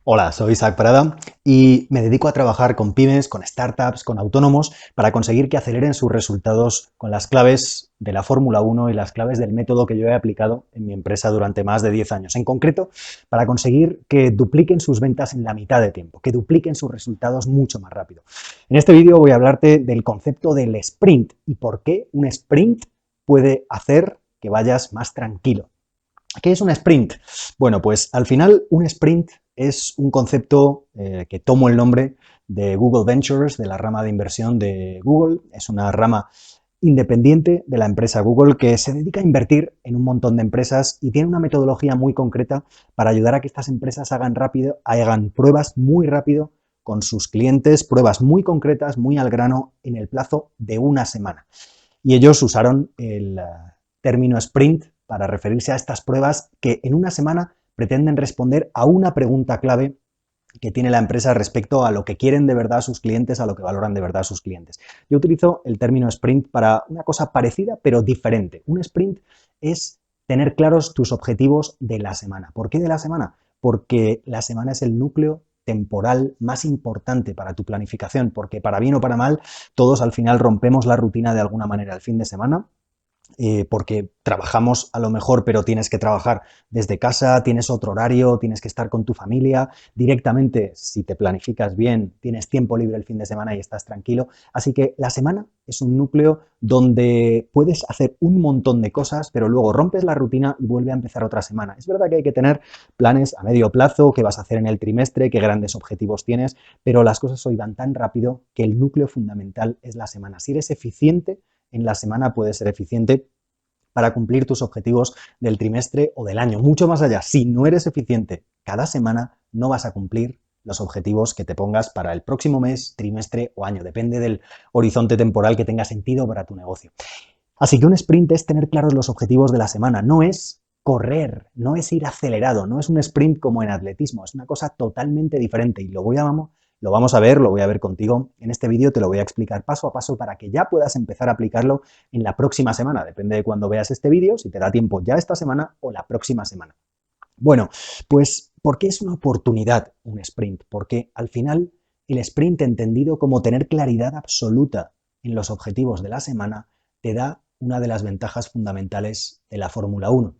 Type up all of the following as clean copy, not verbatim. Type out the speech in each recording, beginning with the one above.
Hola, soy Isaac Prada y me dedico a trabajar con pymes, con startups, con autónomos para conseguir que aceleren sus resultados con las claves de la Fórmula 1 y las claves del método que yo he aplicado en mi empresa durante más de 10 años. En concreto, para conseguir que dupliquen sus ventas en la mitad de tiempo, que dupliquen sus resultados mucho más rápido. En este vídeo voy a hablarte del concepto del sprint y por qué un sprint puede hacer que vayas más tranquilo. ¿Qué es un sprint? Bueno, pues al final un sprint es un concepto que tomo el nombre de Google Ventures, de la rama de inversión de Google. Es una rama independiente de la empresa Google que se dedica a invertir en un montón de empresas y tiene una metodología muy concreta para ayudar a que estas empresas hagan pruebas muy rápido con sus clientes, pruebas muy concretas, muy al grano, en el plazo de una semana. Y ellos usaron el término sprint para referirse a estas pruebas que en una semana pretenden responder a una pregunta clave que tiene la empresa respecto a lo que quieren de verdad sus clientes, a lo que valoran de verdad sus clientes. Yo utilizo el término sprint para una cosa parecida pero diferente. Un sprint es tener claros tus objetivos de la semana. ¿Por qué de la semana? Porque la semana es el núcleo temporal más importante para tu planificación, porque para bien o para mal, todos al final rompemos la rutina de alguna manera el fin de semana, porque trabajamos a lo mejor, pero tienes que trabajar desde casa, tienes otro horario, tienes que estar con tu familia, directamente, si te planificas bien, tienes tiempo libre el fin de semana y estás tranquilo. Así que la semana es un núcleo donde puedes hacer un montón de cosas, pero luego rompes la rutina y vuelve a empezar otra semana. Es verdad que hay que tener planes a medio plazo, qué vas a hacer en el trimestre, qué grandes objetivos tienes, pero las cosas hoy van tan rápido que el núcleo fundamental es la semana. Si eres eficiente en la semana, puedes ser eficiente para cumplir tus objetivos del trimestre o del año. Mucho más allá, si no eres eficiente cada semana, no vas a cumplir los objetivos que te pongas para el próximo mes, trimestre o año. Depende del horizonte temporal que tenga sentido para tu negocio. Así que un sprint es tener claros los objetivos de la semana, no es correr, no es ir acelerado, no es un sprint como en atletismo, es una cosa totalmente diferente y lo voy a ver contigo en este vídeo, te lo voy a explicar paso a paso para que ya puedas empezar a aplicarlo en la próxima semana, depende de cuando veas este vídeo, si te da tiempo ya esta semana o la próxima semana. Bueno, pues ¿por qué es una oportunidad un sprint? Porque al final el sprint entendido como tener claridad absoluta en los objetivos de la semana te da una de las ventajas fundamentales de la Fórmula 1.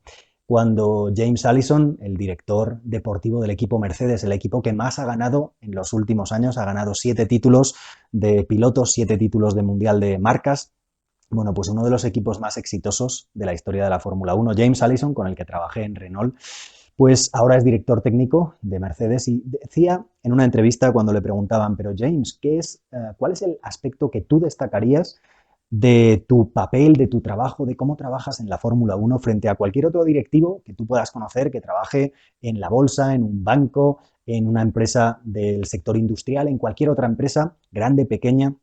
Cuando James Allison, el director deportivo del equipo Mercedes, el equipo que más ha ganado en los últimos años, ha ganado 7 títulos de pilotos, 7 títulos de mundial de marcas, bueno, pues uno de los equipos más exitosos de la historia de la Fórmula 1, James Allison, con el que trabajé en Renault, pues ahora es director técnico de Mercedes y decía en una entrevista cuando le preguntaban, pero James, ¿cuál es el aspecto que tú destacarías de tu papel, de tu trabajo, de cómo trabajas en la Fórmula 1 frente a cualquier otro directivo que tú puedas conocer que trabaje en la bolsa, en un banco, en una empresa del sector industrial, en cualquier otra empresa, grande, pequeña?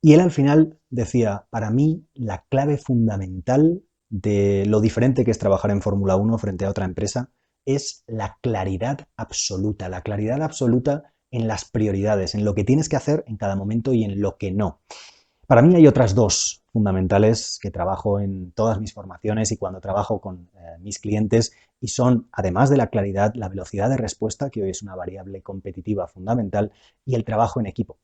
Y él al final decía, para mí la clave fundamental de lo diferente que es trabajar en Fórmula 1 frente a otra empresa es la claridad absoluta en las prioridades, en lo que tienes que hacer en cada momento y en lo que no. Para mí hay otras dos fundamentales que trabajo en todas mis formaciones y cuando trabajo con mis clientes y son, además de la claridad, la velocidad de respuesta, que hoy es una variable competitiva fundamental, y el trabajo en equipo.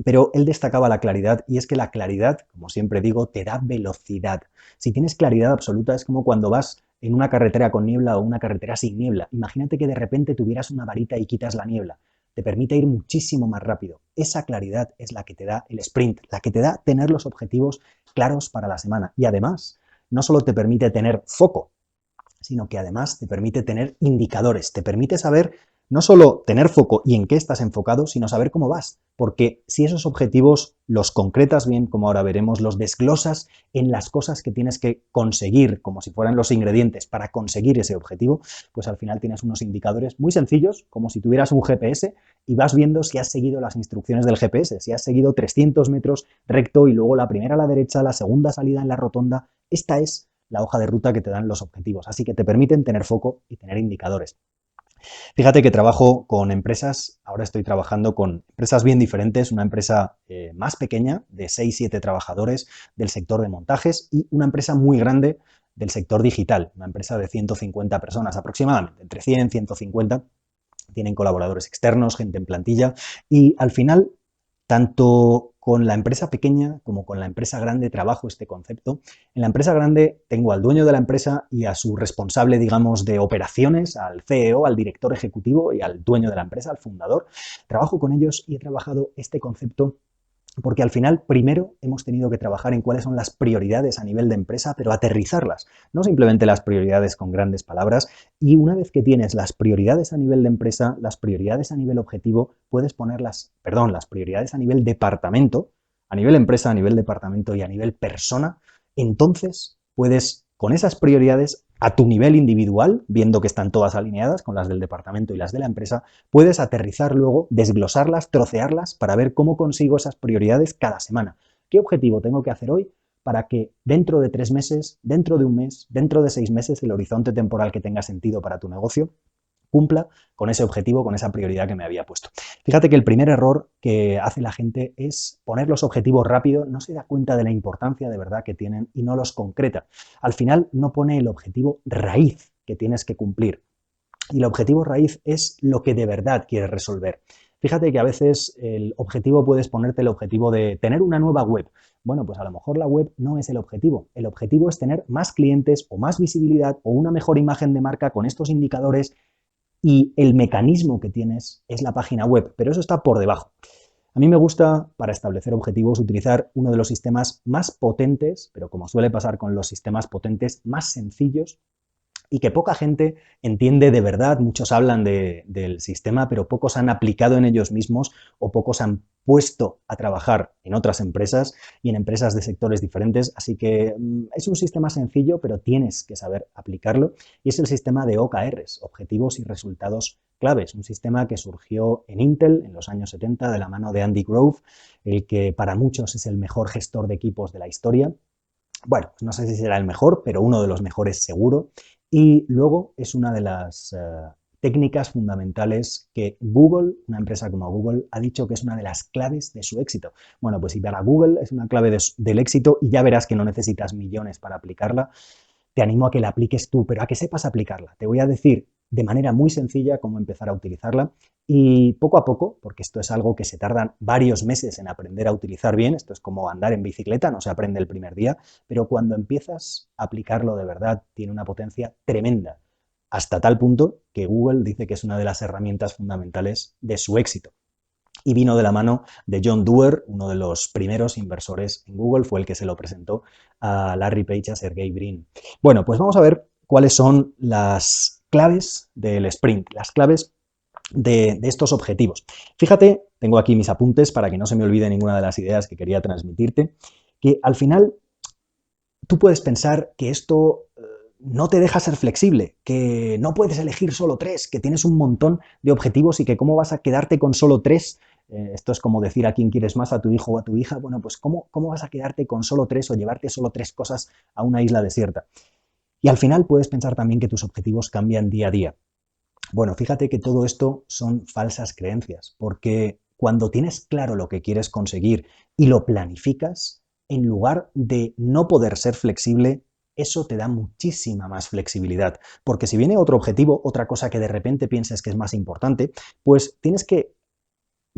Pero él destacaba la claridad y es que la claridad, como siempre digo, te da velocidad. Si tienes claridad absoluta es como cuando vas en una carretera con niebla o una carretera sin niebla. Imagínate que de repente tuvieras una varita y quitas la niebla. Te permite ir muchísimo más rápido. Esa claridad es la que te da el sprint, la que te da tener los objetivos claros para la semana. Y además, no solo te permite tener foco, sino que además te permite tener indicadores, te permite saber no solo tener foco y en qué estás enfocado, sino saber cómo vas. Porque si esos objetivos los concretas bien, como ahora veremos, los desglosas en las cosas que tienes que conseguir, como si fueran los ingredientes para conseguir ese objetivo, pues al final tienes unos indicadores muy sencillos, como si tuvieras un GPS y vas viendo si has seguido las instrucciones del GPS, si has seguido 300 metros recto y luego la primera a la derecha, la segunda salida en la rotonda. Esta es la hoja de ruta que te dan los objetivos, así que te permiten tener foco y tener indicadores. Fíjate que trabajo con empresas, ahora estoy trabajando con empresas bien diferentes, una empresa más pequeña de 6-7 trabajadores del sector de montajes y una empresa muy grande del sector digital, una empresa de 150 personas aproximadamente, entre 100 y 150, tienen colaboradores externos, gente en plantilla y al final, tanto con la empresa pequeña como con la empresa grande trabajo este concepto. En la empresa grande tengo al dueño de la empresa y a su responsable, digamos, de operaciones, al CEO, al director ejecutivo y al dueño de la empresa, al fundador. Trabajo con ellos y he trabajado este concepto porque al final, primero, hemos tenido que trabajar en cuáles son las prioridades a nivel de empresa, pero aterrizarlas, no simplemente las prioridades con grandes palabras. Y una vez que tienes las prioridades a nivel de empresa, las prioridades a nivel objetivo, puedes poner las prioridades a nivel departamento, a nivel empresa, a nivel departamento y a nivel persona, entonces puedes, con esas prioridades, a tu nivel individual, viendo que están todas alineadas con las del departamento y las de la empresa, puedes aterrizar luego, desglosarlas, trocearlas para ver cómo consigo esas prioridades cada semana. ¿Qué objetivo tengo que hacer hoy para que dentro de 3 meses, dentro de un mes, dentro de 6 meses, el horizonte temporal que tenga sentido para tu negocio, cumpla con ese objetivo, con esa prioridad que me había puesto? Fíjate que el primer error que hace la gente es poner los objetivos rápido, no se da cuenta de la importancia de verdad que tienen y no los concreta. Al final no pone el objetivo raíz que tienes que cumplir. Y el objetivo raíz es lo que de verdad quieres resolver. Fíjate que a veces el objetivo puedes ponerte el objetivo de tener una nueva web. Bueno, pues a lo mejor la web no es el objetivo. El objetivo es tener más clientes o más visibilidad o una mejor imagen de marca con estos indicadores y el mecanismo que tienes es la página web, pero eso está por debajo. A mí me gusta, para establecer objetivos, utilizar uno de los sistemas más potentes, pero como suele pasar con los sistemas potentes, más sencillos y que poca gente entiende de verdad. Muchos hablan del sistema, pero pocos han aplicado en ellos mismos o pocos han puesto a trabajar en otras empresas y en empresas de sectores diferentes. Así que es un sistema sencillo, pero tienes que saber aplicarlo. Y es el sistema de OKRs, Objetivos y Resultados Claves, un sistema que surgió en Intel en los años 70 de la mano de Andy Grove, el que para muchos es el mejor gestor de equipos de la historia. Bueno, pues no sé si será el mejor, pero uno de los mejores seguro. Y luego es una de las técnicas fundamentales que Google, una empresa como Google, ha dicho que es una de las claves de su éxito. Bueno, pues si para Google es una clave del éxito y ya verás que no necesitas millones para aplicarla, te animo a que la apliques tú, pero a que sepas aplicarla. Te voy a decir de manera muy sencilla cómo empezar a utilizarla y poco a poco, porque esto es algo que se tardan varios meses en aprender a utilizar bien, esto es como andar en bicicleta, no se aprende el primer día, pero cuando empiezas a aplicarlo de verdad tiene una potencia tremenda, hasta tal punto que Google dice que es una de las herramientas fundamentales de su éxito. Y vino de la mano de John Doerr, uno de los primeros inversores en Google, fue el que se lo presentó a Larry Page, a Sergey Brin. Bueno, pues vamos a ver cuáles son las claves del sprint, las claves de estos objetivos. Fíjate, tengo aquí mis apuntes para que no se me olvide ninguna de las ideas que quería transmitirte, que al final tú puedes pensar que esto no te deja ser flexible, que no puedes elegir solo 3, que tienes un montón de objetivos y que cómo vas a quedarte con solo 3. Esto es como decir a quién quieres más, a tu hijo o a tu hija. Bueno, pues ¿cómo vas a quedarte con solo 3 o llevarte solo 3 cosas a una isla desierta? Y al final puedes pensar también que tus objetivos cambian día a día. Bueno, fíjate que todo esto son falsas creencias, porque cuando tienes claro lo que quieres conseguir y lo planificas, en lugar de no poder ser flexible, eso te da muchísima más flexibilidad. Porque si viene otro objetivo, otra cosa que de repente pienses que es más importante, pues tienes que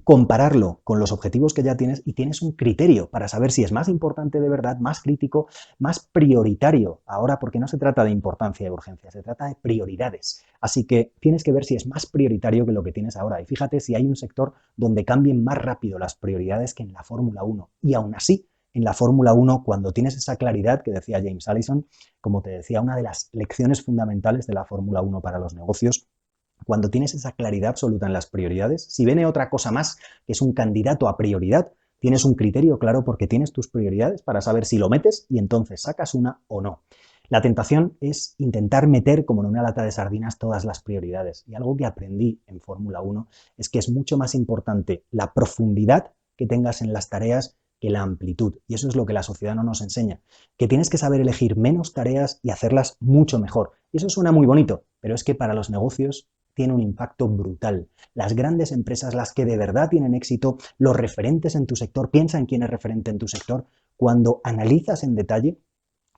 compararlo con los objetivos que ya tienes y tienes un criterio para saber si es más importante de verdad, más crítico, más prioritario. Ahora, porque no se trata de importancia y urgencia, se trata de prioridades. Así que tienes que ver si es más prioritario que lo que tienes ahora. Y fíjate si hay un sector donde cambien más rápido las prioridades que en la Fórmula 1. Y aún así, en la Fórmula 1, cuando tienes esa claridad que decía James Allison, como te decía, una de las lecciones fundamentales de la Fórmula 1 para los negocios, cuando tienes esa claridad absoluta en las prioridades, si viene otra cosa más que es un candidato a prioridad, tienes un criterio claro porque tienes tus prioridades para saber si lo metes y entonces sacas una o no. La tentación es intentar meter como en una lata de sardinas todas las prioridades. Y algo que aprendí en Fórmula 1 es que es mucho más importante la profundidad que tengas en las tareas que la amplitud. Y eso es lo que la sociedad no nos enseña. Que tienes que saber elegir menos tareas y hacerlas mucho mejor. Y eso suena muy bonito, pero es que para los negocios tiene un impacto brutal. Las grandes empresas, las que de verdad tienen éxito, los referentes en tu sector, piensa en quién es referente en tu sector, cuando analizas en detalle,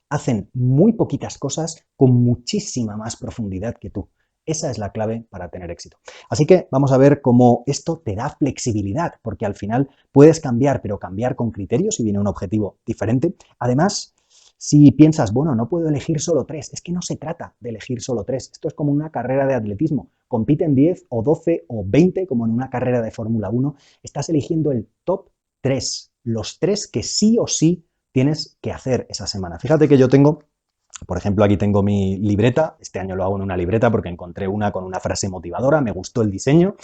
hacen muy poquitas cosas con muchísima más profundidad que tú. Esa es la clave para tener éxito. Así que vamos a ver cómo esto te da flexibilidad, porque al final puedes cambiar, pero cambiar con criterios si viene un objetivo diferente. Además, si piensas, bueno, no puedo elegir solo 3, es que no se trata de elegir solo 3. Esto es como una carrera de atletismo. Compiten 10 o 12 o 20, como en una carrera de Fórmula 1. Estás eligiendo el top 3, los 3 que sí o sí tienes que hacer esa semana. Fíjate que yo tengo, por ejemplo, aquí tengo mi libreta. Este año lo hago en una libreta porque encontré una con una frase motivadora, me gustó el diseño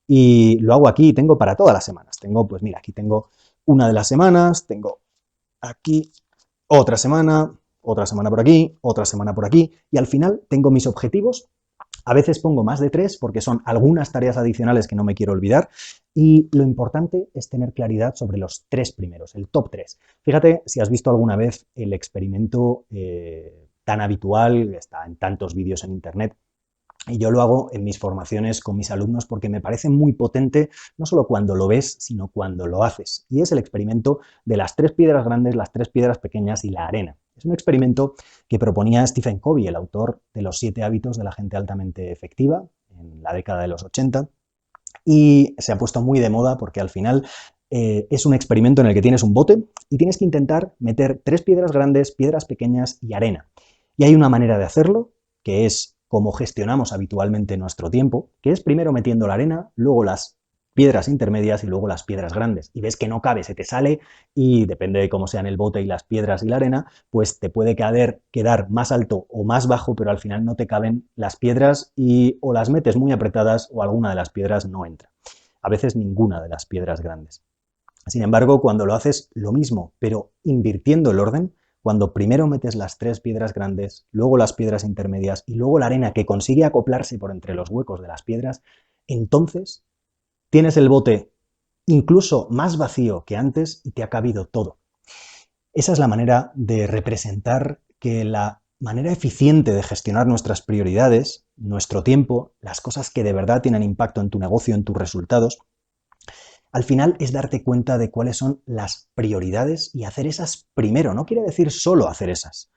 y lo hago aquí y tengo para todas las semanas. Tengo, pues mira, aquí tengo una de las semanas, tengo aquí otra semana por aquí, otra semana por aquí, y al final tengo mis objetivos. A veces pongo más de 3 porque son algunas tareas adicionales que no me quiero olvidar, y lo importante es tener claridad sobre los 3 primeros, el top 3. Fíjate si has visto alguna vez el experimento tan habitual, está en tantos vídeos en internet, y yo lo hago en mis formaciones con mis alumnos porque me parece muy potente, no solo cuando lo ves, sino cuando lo haces. Y es el experimento de las 3 piedras grandes, las 3 piedras pequeñas y la arena. Es un experimento que proponía Stephen Covey, el autor de los 7 hábitos de la gente altamente efectiva, en la década de los 80. Y se ha puesto muy de moda porque al final es un experimento en el que tienes un bote y tienes que intentar meter 3 piedras grandes, piedras pequeñas y arena. Y hay una manera de hacerlo, que es como gestionamos habitualmente nuestro tiempo, que es primero metiendo la arena, luego las piedras intermedias y luego las piedras grandes. Y ves que no cabe, se te sale y depende de cómo sean el bote y las piedras y la arena, pues te puede quedar más alto o más bajo, pero al final no te caben las piedras y o las metes muy apretadas o alguna de las piedras no entra. A veces ninguna de las piedras grandes. Sin embargo, cuando lo haces lo mismo, pero invirtiendo el orden, cuando primero metes las 3 piedras grandes, luego las piedras intermedias y luego la arena que consigue acoplarse por entre los huecos de las piedras, entonces tienes el bote incluso más vacío que antes y te ha cabido todo. Esa es la manera de representar que la manera eficiente de gestionar nuestras prioridades, nuestro tiempo, las cosas que de verdad tienen impacto en tu negocio, en tus resultados, al final es darte cuenta de cuáles son las prioridades y hacer esas primero. No quiere decir solo hacer esas.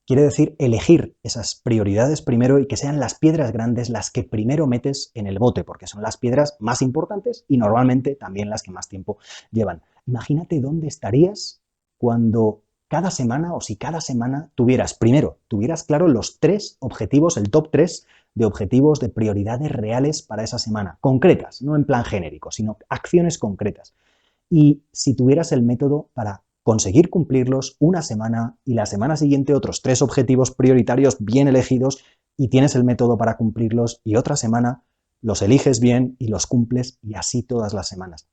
Quiere decir elegir esas prioridades primero y que sean las piedras grandes las que primero metes en el bote, porque son las piedras más importantes y normalmente también las que más tiempo llevan. Imagínate dónde estarías cuando cada semana o si cada semana tuvieras claro los 3 objetivos, el top 3 de objetivos, de prioridades reales para esa semana, concretas, no en plan genérico, sino acciones concretas. Y si tuvieras el método para conseguir cumplirlos una semana y la semana siguiente otros 3 objetivos prioritarios bien elegidos y tienes el método para cumplirlos y otra semana los eliges bien y los cumples y así todas las semanas.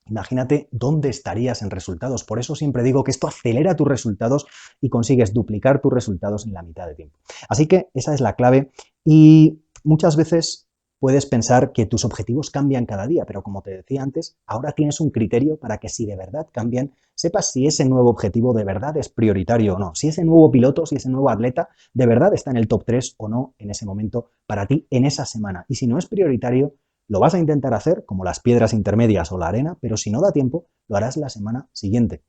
Imagínate dónde estarías en resultados. Por eso siempre digo que esto acelera tus resultados y consigues duplicar tus resultados en la mitad de tiempo. Así que esa es la clave y muchas veces puedes pensar que tus objetivos cambian cada día, pero como te decía antes, ahora tienes un criterio para que si de verdad cambian, sepas si ese nuevo objetivo de verdad es prioritario o no, si ese nuevo piloto, si ese nuevo atleta de verdad está en el top 3 o no en ese momento para ti en esa semana. Y si no es prioritario, lo vas a intentar hacer, como las piedras intermedias o la arena, pero si no da tiempo, lo harás la semana siguiente.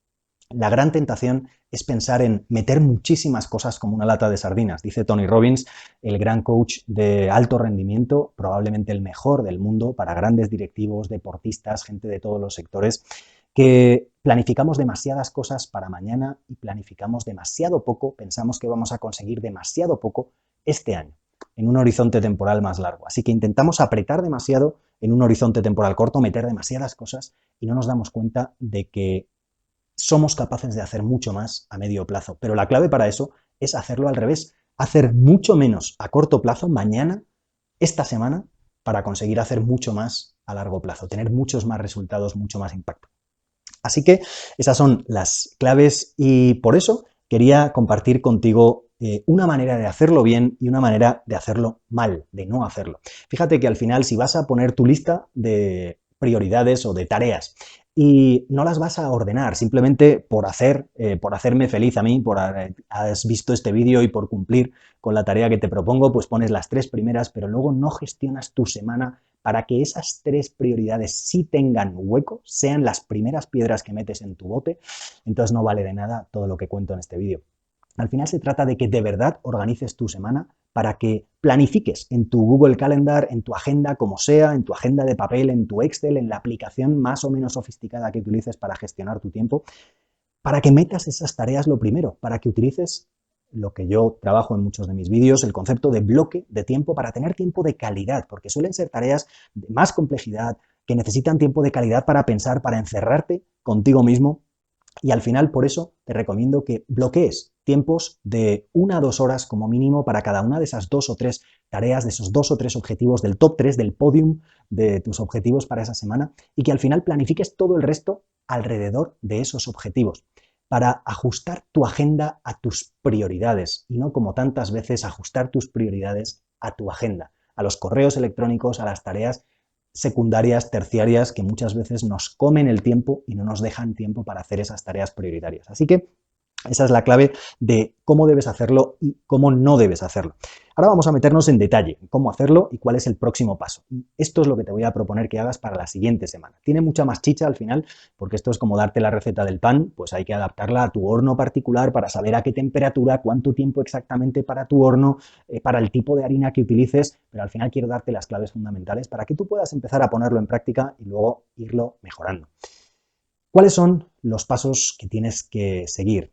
La gran tentación es pensar en meter muchísimas cosas como una lata de sardinas. Dice Tony Robbins, el gran coach de alto rendimiento, probablemente el mejor del mundo para grandes directivos, deportistas, gente de todos los sectores, que planificamos demasiadas cosas para mañana y planificamos demasiado poco, pensamos que vamos a conseguir demasiado poco este año, en un horizonte temporal más largo. Así que intentamos apretar demasiado en un horizonte temporal corto, meter demasiadas cosas y no nos damos cuenta de que somos capaces de hacer mucho más a medio plazo. Pero la clave para eso es hacerlo al revés, hacer mucho menos a corto plazo mañana, esta semana, para conseguir hacer mucho más a largo plazo, tener muchos más resultados, mucho más impacto. Así que esas son las claves y por eso quería compartir contigo una manera de hacerlo bien y una manera de hacerlo mal, de no hacerlo. Fíjate que al final si vas a poner tu lista de prioridades o de tareas y no las vas a ordenar simplemente por hacerme feliz a mí, has visto este vídeo y por cumplir con la tarea que te propongo, pues pones las 3 primeras, pero luego no gestionas tu semana para que esas 3 prioridades sí tengan hueco, sean las primeras piedras que metes en tu bote, entonces no vale de nada todo lo que cuento en este vídeo. Al final se trata de que de verdad organices tu semana para que planifiques en tu Google Calendar, en tu agenda, como sea, en tu agenda de papel, en tu Excel, en la aplicación más o menos sofisticada que utilices para gestionar tu tiempo, para que metas esas tareas lo primero, para que utilices lo que yo trabajo en muchos de mis vídeos, el concepto de bloque de tiempo para tener tiempo de calidad, porque suelen ser tareas de más complejidad, que necesitan tiempo de calidad para pensar, para encerrarte contigo mismo. Y al final, por eso, te recomiendo que bloquees tiempos de 1 a 2 horas como mínimo para cada una de esas 2 o 3 tareas, de esos 2 o 3 objetivos, del top 3, del podium de tus objetivos para esa semana, y que al final planifiques todo el resto alrededor de esos objetivos, para ajustar tu agenda a tus prioridades y no, como tantas veces, ajustar tus prioridades a tu agenda, a los correos electrónicos, a las tareas secundarias, terciarias, que muchas veces nos comen el tiempo y no nos dejan tiempo para hacer esas tareas prioritarias. Así que esa es la clave de cómo debes hacerlo y cómo no debes hacerlo. Ahora vamos a meternos en detalle en cómo hacerlo y cuál es el próximo paso. Y esto es lo que te voy a proponer que hagas para la siguiente semana. Tiene mucha más chicha al final, porque esto es como darte la receta del pan, pues hay que adaptarla a tu horno particular para saber a qué temperatura, cuánto tiempo exactamente para tu horno, para el tipo de harina que utilices, pero al final quiero darte las claves fundamentales para que tú puedas empezar a ponerlo en práctica y luego irlo mejorando. ¿Cuáles son los pasos que tienes que seguir?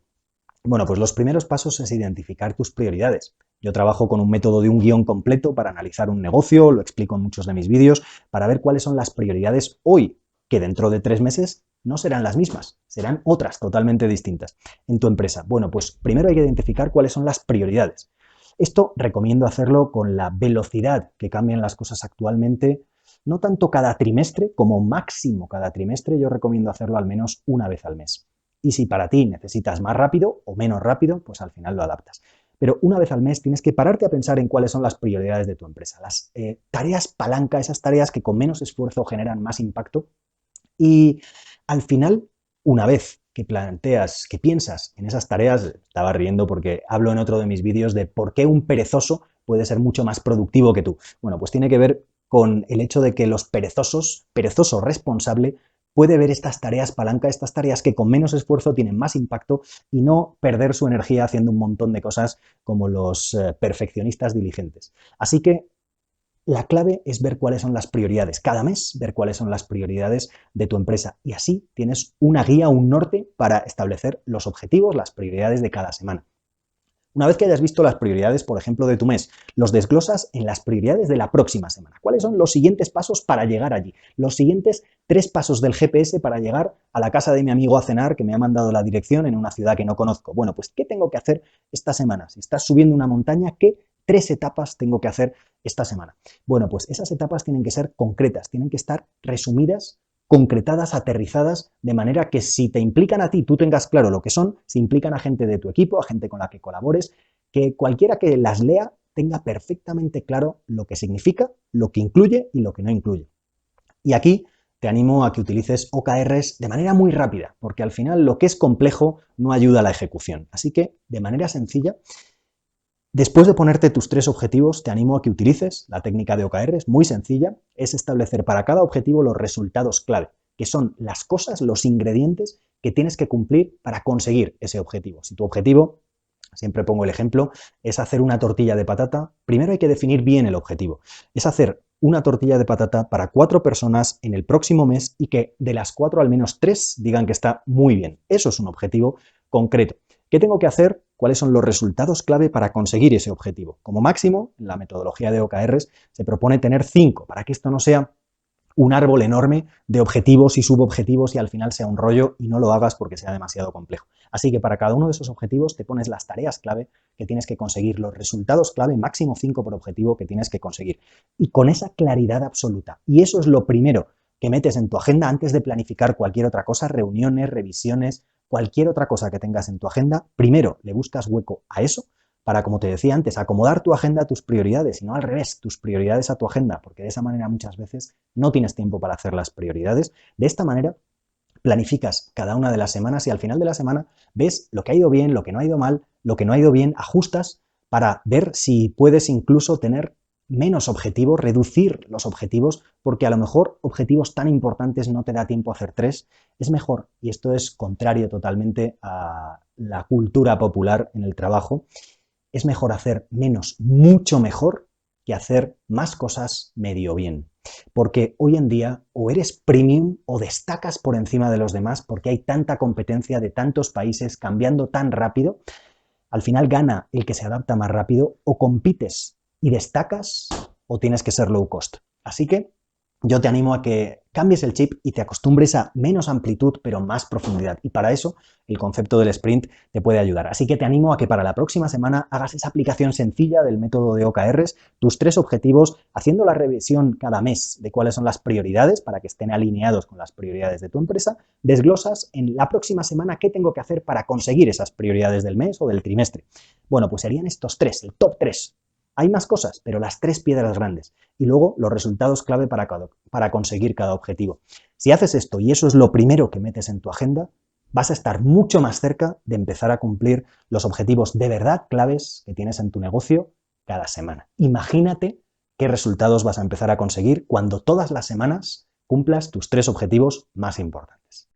Bueno, pues los primeros pasos es identificar tus prioridades. Yo trabajo con un método de un guión completo para analizar un negocio, lo explico en muchos de mis vídeos, para ver cuáles son las prioridades hoy, que dentro de 3 meses no serán las mismas, serán otras totalmente distintas en tu empresa. Bueno, pues primero hay que identificar cuáles son las prioridades. Esto recomiendo hacerlo con la velocidad que cambian las cosas actualmente, no tanto cada trimestre, como máximo cada trimestre, yo recomiendo hacerlo al menos una vez al mes. Y si para ti necesitas más rápido o menos rápido, pues al final lo adaptas. Pero una vez al mes tienes que pararte a pensar en cuáles son las prioridades de tu empresa. Las tareas palanca, esas tareas que con menos esfuerzo generan más impacto. Y al final, una vez que planteas, que piensas en esas tareas, estaba riendo porque hablo en otro de mis vídeos de por qué un perezoso puede ser mucho más productivo que tú. Bueno, pues tiene que ver con el hecho de que los perezosos, perezoso responsable, puede ver estas tareas palanca, estas tareas que con menos esfuerzo tienen más impacto y no perder su energía haciendo un montón de cosas como los perfeccionistas diligentes. Así que la clave es ver cuáles son las prioridades. Cada mes ver cuáles son las prioridades de tu empresa y así tienes una guía, un norte para establecer los objetivos, las prioridades de cada semana. Una vez que hayas visto las prioridades, por ejemplo, de tu mes, los desglosas en las prioridades de la próxima semana. ¿Cuáles son los siguientes pasos para llegar allí? Los siguientes 3 pasos del GPS para llegar a la casa de mi amigo a cenar que me ha mandado la dirección en una ciudad que no conozco. Bueno, pues ¿qué tengo que hacer esta semana? Si estás subiendo una montaña, ¿qué 3 etapas tengo que hacer esta semana? Bueno, pues esas etapas tienen que ser concretas, tienen que estar resumidas, concretadas, aterrizadas, de manera que si te implican a ti, tú tengas claro lo que son, si implican a gente de tu equipo, a gente con la que colabores, que cualquiera que las lea tenga perfectamente claro lo que significa, lo que incluye y lo que no incluye. Y aquí te animo a que utilices OKRs de manera muy rápida, porque al final lo que es complejo no ayuda a la ejecución. Así que, de manera sencilla, después de ponerte tus 3 objetivos, te animo a que utilices la técnica de OKRs, muy sencilla, es establecer para cada objetivo los resultados clave, que son las cosas, los ingredientes que tienes que cumplir para conseguir ese objetivo. Si tu objetivo, siempre pongo el ejemplo, es hacer una tortilla de patata, primero hay que definir bien el objetivo. Es hacer una tortilla de patata para 4 personas en el próximo mes y que de las 4 al menos 3 digan que está muy bien. Eso es un objetivo concreto. ¿Qué tengo que hacer? ¿Cuáles son los resultados clave para conseguir ese objetivo? Como máximo, en la metodología de OKRs se propone tener 5, para que esto no sea un árbol enorme de objetivos y subobjetivos y al final sea un rollo y no lo hagas porque sea demasiado complejo. Así que para cada uno de esos objetivos te pones las tareas clave que tienes que conseguir, los resultados clave, máximo 5 por objetivo que tienes que conseguir. Y con esa claridad absoluta. Y eso es lo primero que metes en tu agenda antes de planificar cualquier otra cosa, reuniones, revisiones, cualquier otra cosa que tengas en tu agenda. Primero le buscas hueco a eso para, como te decía antes, acomodar tu agenda a tus prioridades y no al revés, tus prioridades a tu agenda, porque de esa manera muchas veces no tienes tiempo para hacer las prioridades. De esta manera planificas cada una de las semanas y al final de la semana ves lo que ha ido bien, lo que no ha ido mal, lo que no ha ido bien, ajustas para ver si puedes incluso tener menos objetivos, reducir los objetivos, porque a lo mejor objetivos tan importantes no te da tiempo a hacer 3, es mejor, y esto es contrario totalmente a la cultura popular en el trabajo, es mejor hacer menos mucho mejor que hacer más cosas medio bien. Porque hoy en día o eres premium o destacas por encima de los demás porque hay tanta competencia de tantos países cambiando tan rápido. Al final gana el que se adapta más rápido, o compites y destacas o tienes que ser low cost. Así que yo te animo a que cambies el chip y te acostumbres a menos amplitud pero más profundidad. Y para eso el concepto del sprint te puede ayudar. Así que te animo a que para la próxima semana hagas esa aplicación sencilla del método de OKRs, tus 3 objetivos, haciendo la revisión cada mes de cuáles son las prioridades para que estén alineados con las prioridades de tu empresa. Desglosas en la próxima semana qué tengo que hacer para conseguir esas prioridades del mes o del trimestre. Bueno, pues serían estos 3, el top 3. Hay más cosas, pero las 3 piedras grandes. Y luego los resultados clave para conseguir cada objetivo. Si haces esto y eso es lo primero que metes en tu agenda, vas a estar mucho más cerca de empezar a cumplir los objetivos de verdad claves que tienes en tu negocio cada semana. Imagínate qué resultados vas a empezar a conseguir cuando todas las semanas cumplas tus 3 objetivos más importantes.